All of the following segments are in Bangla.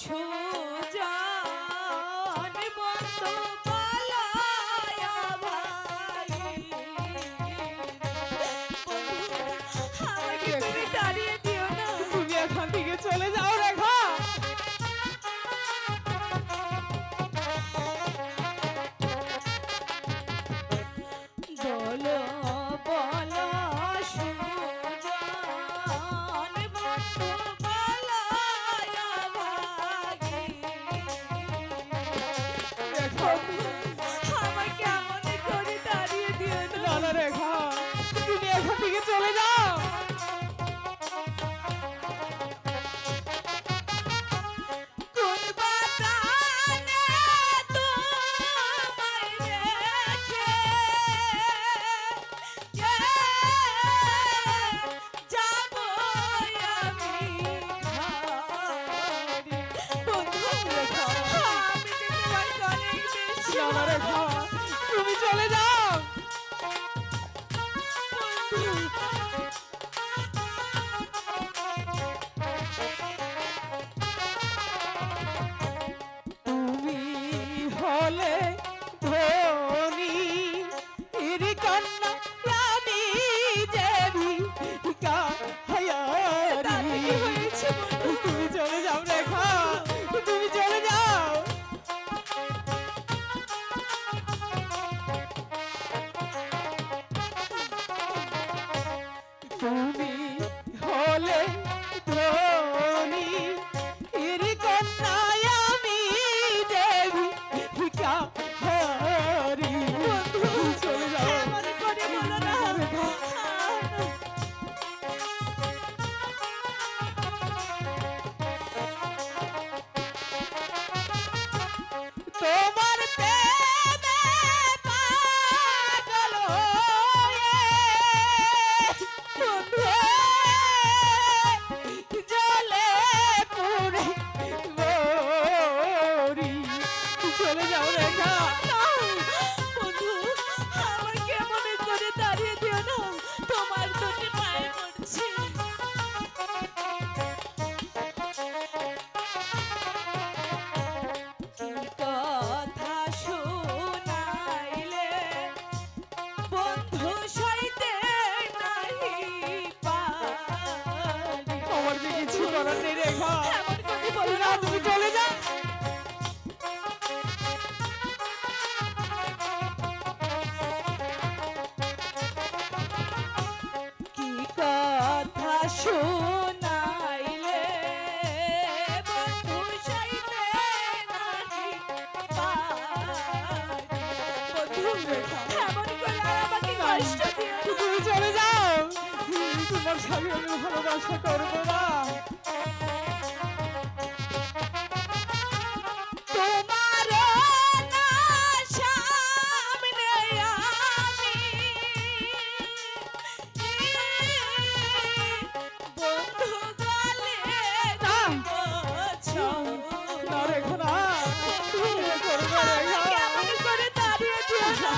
সুজন বন্ধু পালায়া ভাই, আমাকে তুমি তাড়িয়ে দিও না। তুমি এখান থেকে চলে যাও রেখা। বলো বলো সুজন বন্ধু পালায়া ভাই, রেখা, আমাকে এমন করে তাড়িয়ে দিও না। না না রেখা, তুমি এখান থেকে চলে যাও। কোন বাগানে তোমায় রেখে যাবো আমি ঘরে। বন্ধু, রেখা, আমি যে তোমাকে অনেক বেশি না না রেখা, তুমি চলে যাও। তুমি হলে ধনী এর কন্যা, আমি যে ভিকা তাতে কি হয়েছে বন্ধু? তুমি চলে যাও রেখা, তুমি চলে যাও। তুমি হলে ধনী এর কন্যা, আমি যে ভিকা হারি। চলে যাও। এমন করে বলো না। তোমার প্রেমে পাগল হয়ে জলে পুরে মরি। চলে যাও রেখা। বন্ধু, আমাকে এমন করে তাড়িয়ে দিও না। তোমার দুটি পায়ে পড়ছি। কথা শুনাইলে বন্ধু সইতে নাহি পারি। আমার কি কিছু করার নেই রেখা। এমন করে বলো না, না। তুমি চলে যাও। কি কথা শুনাইলে বন্ধু সইতে নাহি পারি। বন্ধু, এমন করে আর আমাকে কষ্ট দিও না। তুমি চলে যাও। তোমার স্বামী আমি ভালোবাসা করবো না। তোমার না সামনে আমি বন্ধু গলে না। ছৌ। না রেখো না। তুমি এ করবে আমাকে রেখা। এমন করে তাড়িয়ে দিও না।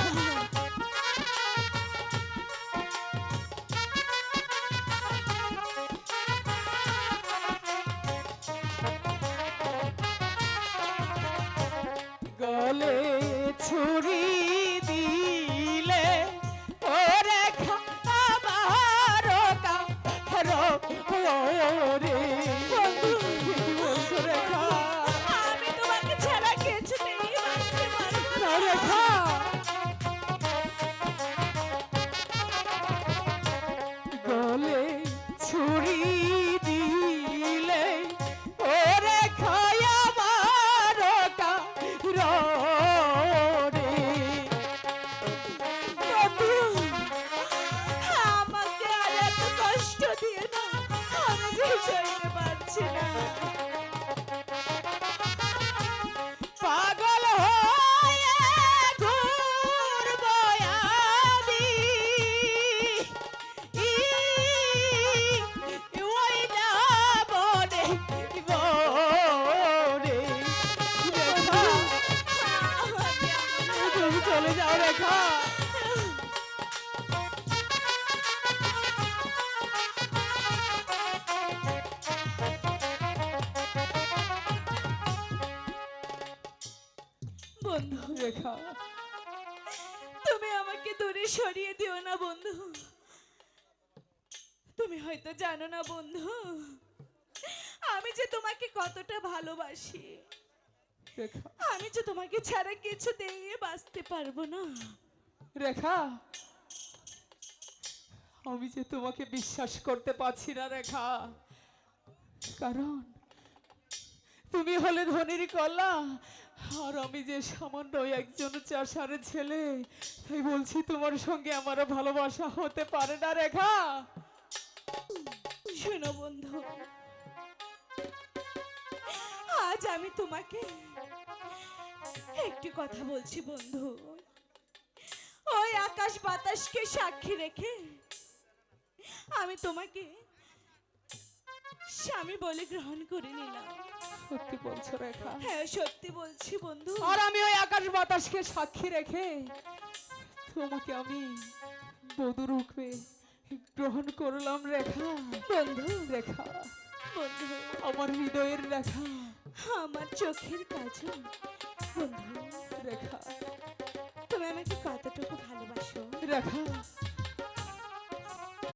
গলে ছুরি দিলে ও রেখা আমার কারো রে। বন্ধু, কি বলছো রেখা? আমি তোমাকে ছাড়া কিছুতেই বাঁচতে পারবো না না। রেখা, গলে ছুরি দিলে ও রেখা আমার কারো রে। বন্ধু, আমাকে আর এত কষ্ট দিয়ে না। আমি যে সইতে পারছি না। পাগল হয়ে ঘুরবো আমি ওই না বনে বনে। রেখা, তুমি চলে যাও রেখা। বন্ধু রেখা, তুমি আমাকে দূরে সরিয়ে দিও না বন্ধু। তুমি হয়তো জানো না বন্ধু, আমি যে তোমাকে কতটা ভালোবাসি। রেখা, আমি যে তোমাকে ছাড়া কিছু দিয়ে বাঁচতে পারবো না। রেখা, আমি যে তোমাকে বিশ্বাস করতে পারছি না রেখা, কারণ তুমি হলে ধনির কলা, আর আমি যে সামান্য একজন চাষার ছেলে, তাই বলছি তোমার সঙ্গে আমার ভালোবাসা হতে পারে না রেখা। শোনো বন্ধু, আজ আমি তোমাকে একটি কথা বলছি বন্ধু। ওই আকাশ বাতাসকে সাক্ষী রেখে আমি তোমাকে স্বামী বলে গ্রহণ করে নিলাম। সত্যি বলছো রেখা? হ্যাঁ সত্যি বলছি বন্ধু। আর আমি ওই আকাশ বাতাসকে সাক্ষী রেখে তোমাকে আমি বধূ রূপে গ্রহণ করলাম রেখা। বন্ধু, রেখা, বন্ধু, আমার হৃদয়ের রেখা, আমার চোখের কাজল বন্ধু, রেখা, তুমি আমাকে কতটুকু ভালোবাসো রেখা,